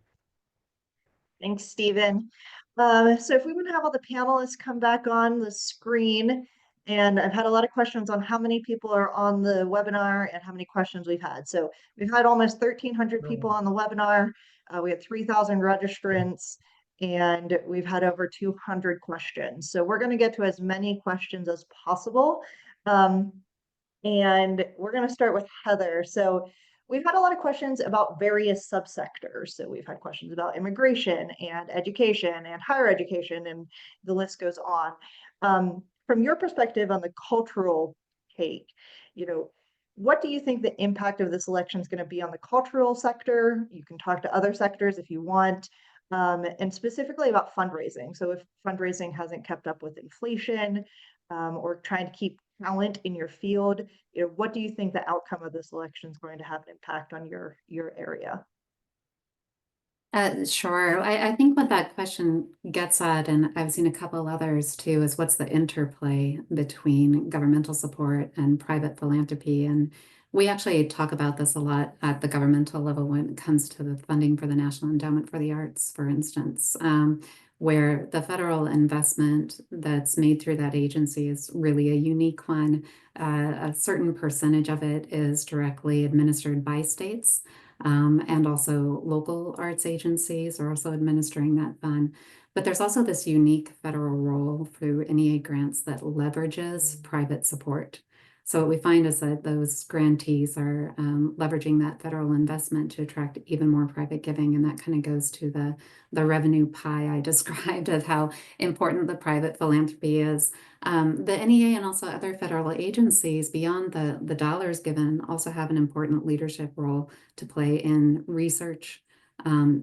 Speaker 2: Thanks, Stephen. So if we would have all the panelists come back on the screen, and I've had a lot of questions on how many people are on the webinar and how many questions we've had. So we've had almost 1,300 people on the webinar. We had 3,000 registrants, and we've had over 200 questions. So we're going to get to as many questions as possible. And we're going to start with Heather. So we've had a lot of questions about various subsectors. So we've had questions about immigration and education and higher education, and the list goes on. from your perspective on the cultural take, you know, what do you think the impact of this election is going to be on the cultural sector? You can talk to other sectors if you want, and specifically about fundraising. So if fundraising hasn't kept up with inflation, or trying to keep talent in your field, you know, what do you think the outcome of this election is going to have an impact on your area?
Speaker 6: Sure. I think what that question gets at, and I've seen a couple others too, is what's the interplay between governmental support and private philanthropy? And we actually talk about this a lot at the governmental level when it comes to the funding for the National Endowment for the Arts, for instance, where the federal investment that's made through that agency is really a unique one. A certain percentage of it is directly administered by states. And also local arts agencies are also administering that fund. But there's also this unique federal role through NEA grants that leverages private support. So what we find is that those grantees are leveraging that federal investment to attract even more private giving. And that kind of goes to the revenue pie I described of how important the private philanthropy is. The NEA and also other federal agencies beyond the dollars given also have an important leadership role to play in research,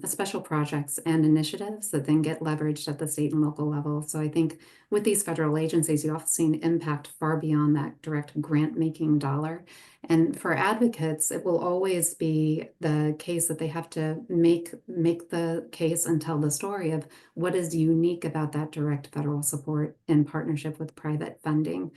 Speaker 6: special projects and initiatives that then get leveraged at the state and local level. So I think with these federal agencies, you often see an impact far beyond that direct grant-making dollar. And for advocates, it will always be the case that they have to make the case and tell the story of what is unique about that direct federal support in partnership with private funding.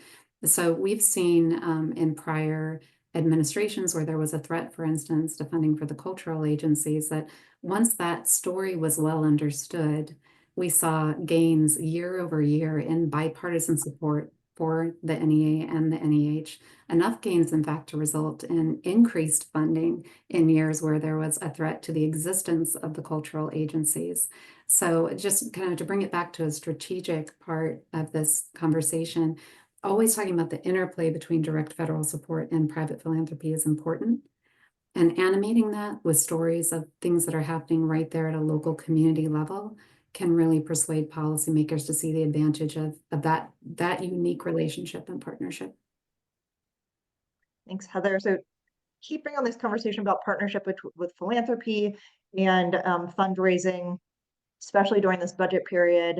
Speaker 6: So we've seen in prior administrations where there was a threat, for instance, to funding for the cultural agencies, that once that story was well understood, we saw gains year over year in bipartisan support for the NEA and the NEH, enough gains, in fact, to result in increased funding in years where there was a threat to the existence of the cultural agencies. So just kind of to bring it back to a strategic part of this conversation, always talking about the interplay between direct federal support and private philanthropy is important. And animating that with stories of things that are happening right there at a local community level can really persuade policymakers to see the advantage of that unique relationship and partnership.
Speaker 2: Thanks, Heather. So keeping on this conversation about partnership with philanthropy and fundraising, especially during this budget period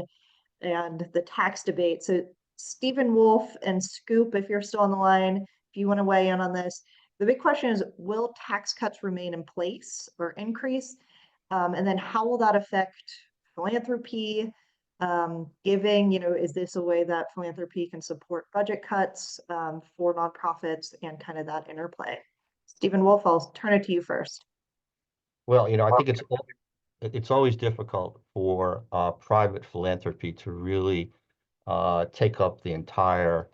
Speaker 2: and the tax debate. So Stephen Woolf and Scoop, if you're still on the line, if you want to weigh in on this, the big question is, will tax cuts remain in place or increase? And then how will that affect philanthropy, giving? You know, is this a way that philanthropy can support budget cuts for nonprofits and kind of that interplay? Stephen Woolf, I'll turn it to you first.
Speaker 7: Well, I think it's always difficult for private philanthropy to really take up the entire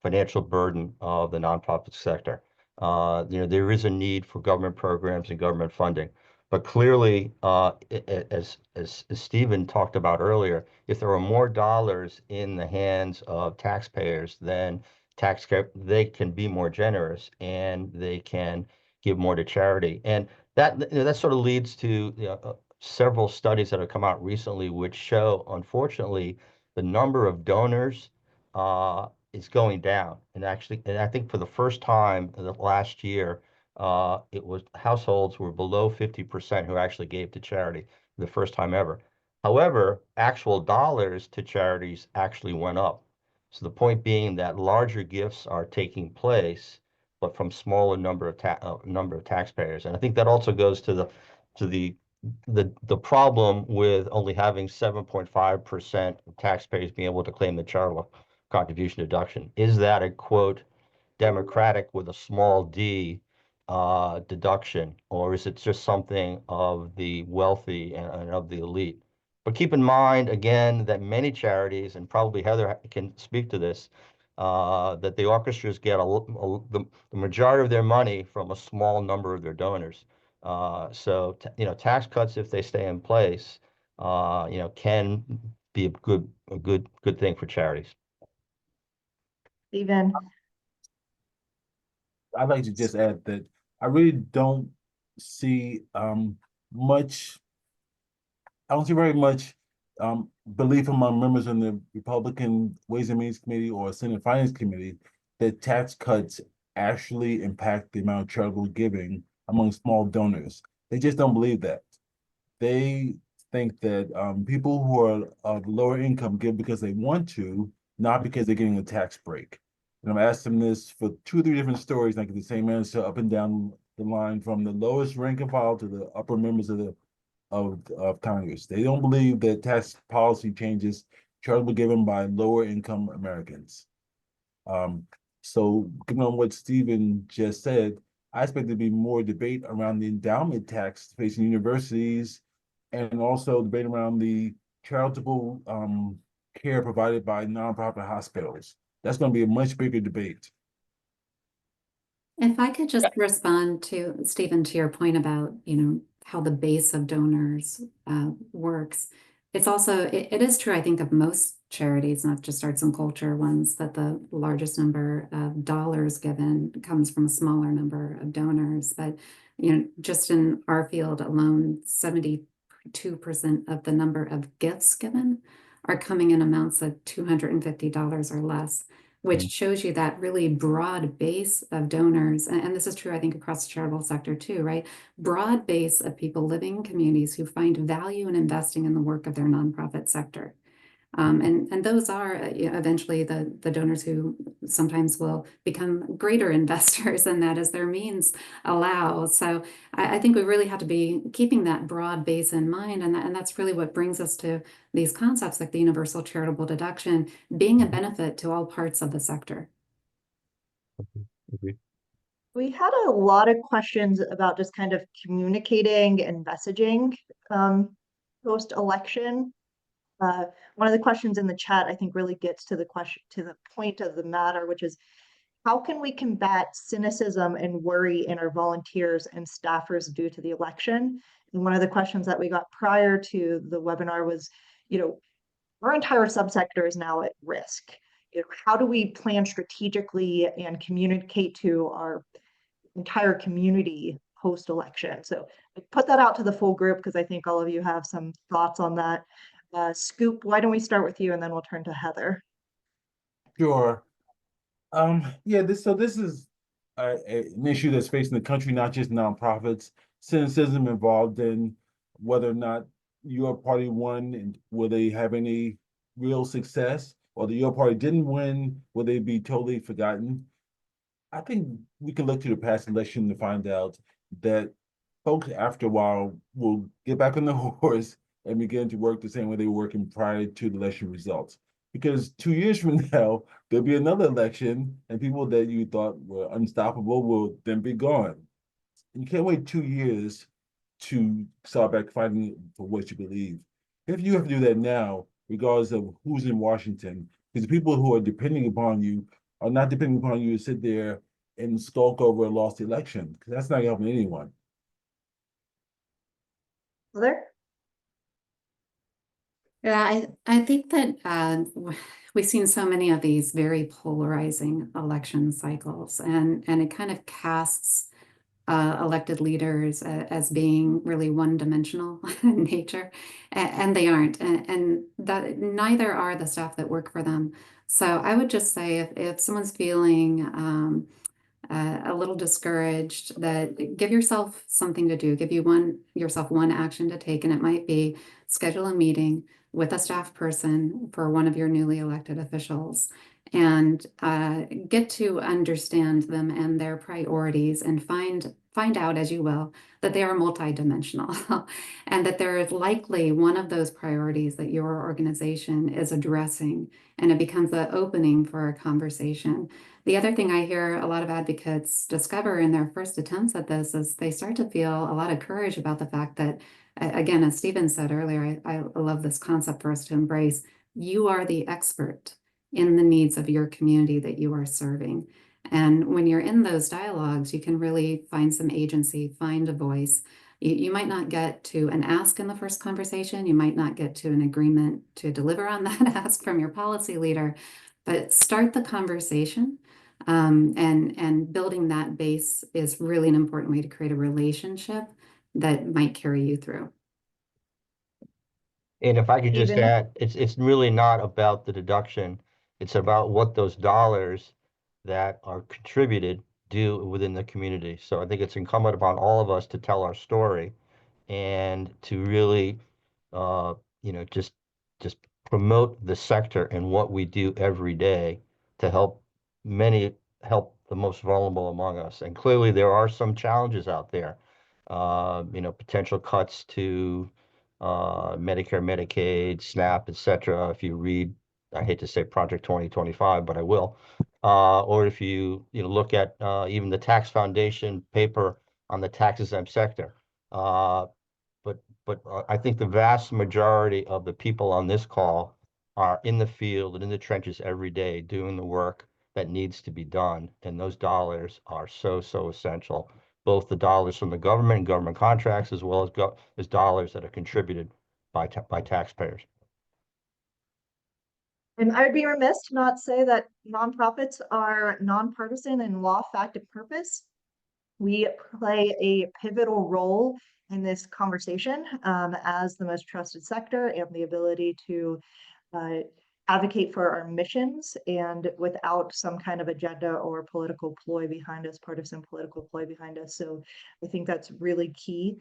Speaker 7: financial burden of the nonprofit sector. There is a need for government programs and government funding, but clearly, as Stephen talked about earlier, if there are more dollars in the hands of taxpayers, then they can be more generous and they can give more to charity, and that sort of leads to several studies that have come out recently, which show, unfortunately, the number of donors is going down. And I think for the first time last year, it was households were below 50% who actually gave to charity for the first time ever. However, actual dollars to charities actually went up. So the point being that larger gifts are taking place, but from smaller number of taxpayers. And I think that also goes to the problem with only having 7.5% of taxpayers being able to claim the charitable contribution deduction. Is that a, quote, democratic with a small d deduction, or is it just something of the wealthy and of the elite? But keep in mind, again, that many charities, and probably Heather can speak to this, that the orchestras get the majority of their money from a small number of their donors. So tax cuts, if they stay in place, can be a good thing for charities.
Speaker 2: Stephen.
Speaker 5: I'd like to just add that I really don't see much. I don't see very much belief among members in the Republican Ways and Means Committee or Senate Finance Committee that tax cuts actually impact the amount of charitable giving among small donors. They just don't believe that. They think that people who are of lower income give because they want to, not because they're getting a tax break. And I've asked them this for 2 or 3 different stories, and I get the same answer up and down the line from the lowest rank and file to the upper members of the of Congress. They don't believe that tax policy changes charitable giving by lower income Americans. So given on what Stephen just said, I expect there to be more debate around the endowment tax facing universities and also debate around the charitable care provided by nonprofit hospitals. That's going to be a much bigger debate.
Speaker 6: If I could just respond to Stephen, to your point about, how the base of donors works. It's also, it is true, I think, of most charities, not just arts and culture ones, that the largest number of dollars given comes from a smaller number of donors. But, just in our field alone, 72% of the number of gifts given are coming in amounts of $250 or less, which shows you that really broad base of donors. And this is true, I think, across the charitable sector too, right? Broad base of people living in communities who find value in investing in the work of their nonprofit sector. And those are eventually the donors who sometimes will become greater investors, and that as their means allow. So I think we really have to be keeping that broad base in mind, and that's really what brings us to these concepts like the universal charitable deduction being a benefit to all parts of the sector.
Speaker 7: Agreed.
Speaker 2: We had a lot of questions about just kind of communicating and messaging post-election. One of the questions in the chat, I think, really gets to the point of the matter, which is how can we combat cynicism and worry in our volunteers and staffers due to the election? And one of the questions that we got prior to the webinar was, our entire subsector is now at risk. How do we plan strategically and communicate to our entire community post-election? So I put that out to the full group because I think all of you have some thoughts on that. Scoop, why don't we start with you and then we'll turn to Heather.
Speaker 5: Sure. Yeah, this is an issue that's facing the country, not just nonprofits. Cynicism involved in whether or not your party won and will they have any real success, or that your party didn't win, will they be totally forgotten? I think we can look to the past election to find out that folks after a while will get back on the horse and begin to work the same way they were working prior to the election results. Because 2 years from now, there'll be another election, and people that you thought were unstoppable will then be gone. And you can't wait 2 years to start back fighting for what you believe. If you have to do that now, regardless of who's in Washington, because the people who are depending upon you are not depending upon you to sit there and skulk over a lost election, because that's not helping anyone.
Speaker 2: Heather?
Speaker 6: Yeah, I think that we've seen so many of these very polarizing election cycles, and it kind of casts elected leaders as being really one-dimensional in nature, and they aren't, and that neither are the staff that work for them. So I would just say if someone's feeling a little discouraged, that give yourself something to do, give yourself one action to take, and it might be schedule a meeting with a staff person for one of your newly elected officials and get to understand them and their priorities, and find out, as you will, that they are multidimensional and that there is likely one of those priorities that your organization is addressing, and it becomes the opening for a conversation. The other thing I hear a lot of advocates discover in their first attempts at this is they start to feel a lot of courage about the fact that, again, as Stephen said earlier, I love this concept for us to embrace. You are the expert in the needs of your community that you are serving. And when you're in those dialogues, you can really find some agency, find a voice. You might not get to an ask in the first conversation. You might not get to an agreement to deliver on that ask from your policy leader, but start the conversation. And building that base is really an important way to create a relationship that might carry you through.
Speaker 7: And if I could just
Speaker 2: Steven?
Speaker 7: add, it's really not about the deduction. It's about what those dollars that are contributed do within the community. So I think it's incumbent upon all of us to tell our story and to really, uh, just promote the sector and what we do every day to help the most vulnerable among us. And clearly, there are some challenges out there. Potential cuts to Medicare, Medicaid, SNAP, et cetera. If you read, I hate to say Project 2025, but I will. Or if you look at even the Tax Foundation paper on the tax exempt sector. Uh, but I think the vast majority of the people on this call are in the field and in the trenches every day doing the work that needs to be done. And those dollars are so, so essential, both the dollars from the government and government contracts, as well as dollars that are contributed by taxpayers.
Speaker 2: And I would be remiss to not say that nonprofits are nonpartisan in law, fact, and purpose. We play a pivotal role in this conversation as the most trusted sector and the ability to advocate for our missions and without some kind of agenda or political ploy behind us, partisan political ploy behind us. So I think that's really key.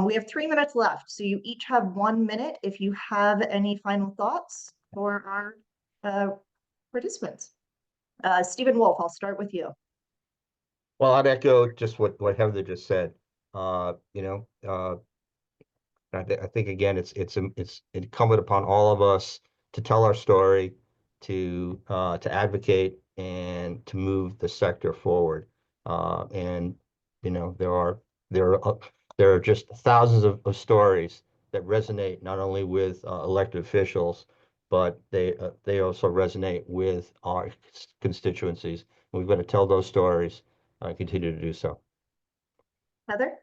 Speaker 2: We have 3 minutes left, so you each have 1 minute if you have any final thoughts for our participants. Stephen Woolf, I'll start with you.
Speaker 7: Well, I'd echo just what Heather just said. Uh, you know, uh, I think again, it's incumbent upon all of us to tell our story, to advocate, and to move the sector forward. And there are just thousands of stories that resonate not only with elected officials, but they also resonate with our constituencies. We've got to tell those stories, continue to do so.
Speaker 2: Heather?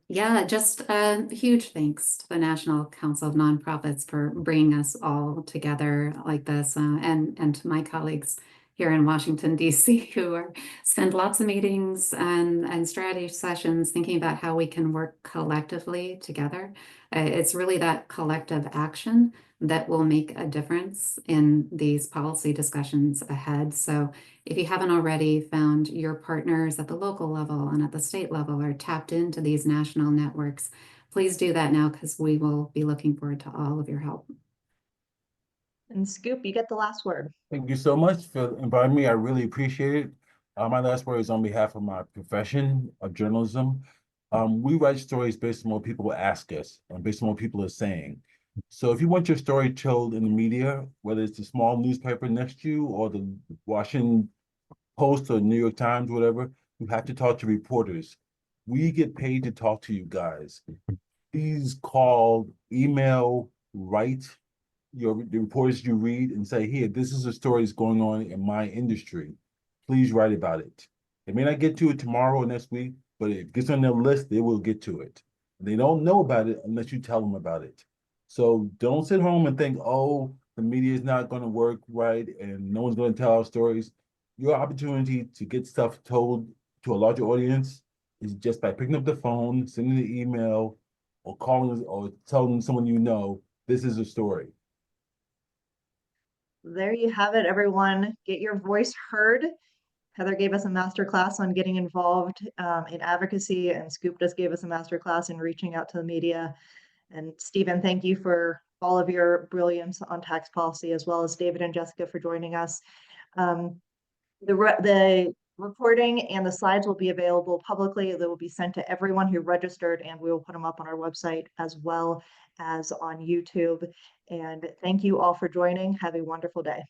Speaker 6: Yeah, just a huge thanks to the National Council of Nonprofits for bringing us all together like this, and to my colleagues here in Washington, D.C., who spend lots of meetings and strategy sessions thinking about how we can work collectively together. It's really that collective action that will make a difference in these policy discussions ahead. So if you haven't already found your partners at the local level and at the state level or tapped into these national networks, please do that now, because we will be looking forward to all of your help.
Speaker 2: And Scoop, you get the last word.
Speaker 5: Thank you so much for inviting me. I really appreciate it. My last word is on behalf of my profession of journalism. We write stories based on what people ask us and based on what people are saying. So if you want your story told in the media, whether it's the small newspaper next to you or the Washington Post or New York Times, whatever, you have to talk to reporters. We get paid to talk to you guys. Please call, email, write the reports you read and say, here, this is a story that's going on in my industry. Please write about it. They may not get to it tomorrow or next week, but if it gets on their list, they will get to it. They don't know about it unless you tell them about it. So don't sit home and think, oh, the media is not going to work right and no one's going to tell our stories. Your opportunity to get stuff told to a larger audience is just by picking up the phone, sending an email, or calling or telling someone you know, this is a story.
Speaker 2: There you have it, everyone. Get your voice heard. Heather gave us a masterclass on getting involved in advocacy, and Scoop just gave us a masterclass in reaching out to the media. And Stephen, thank you for all of your brilliance on tax policy, as well as David and Jessica for joining us. The recording and the slides will be available publicly. They will be sent to everyone who registered, and we will put them up on our website as well as on YouTube. And thank you all for joining. Have a wonderful day.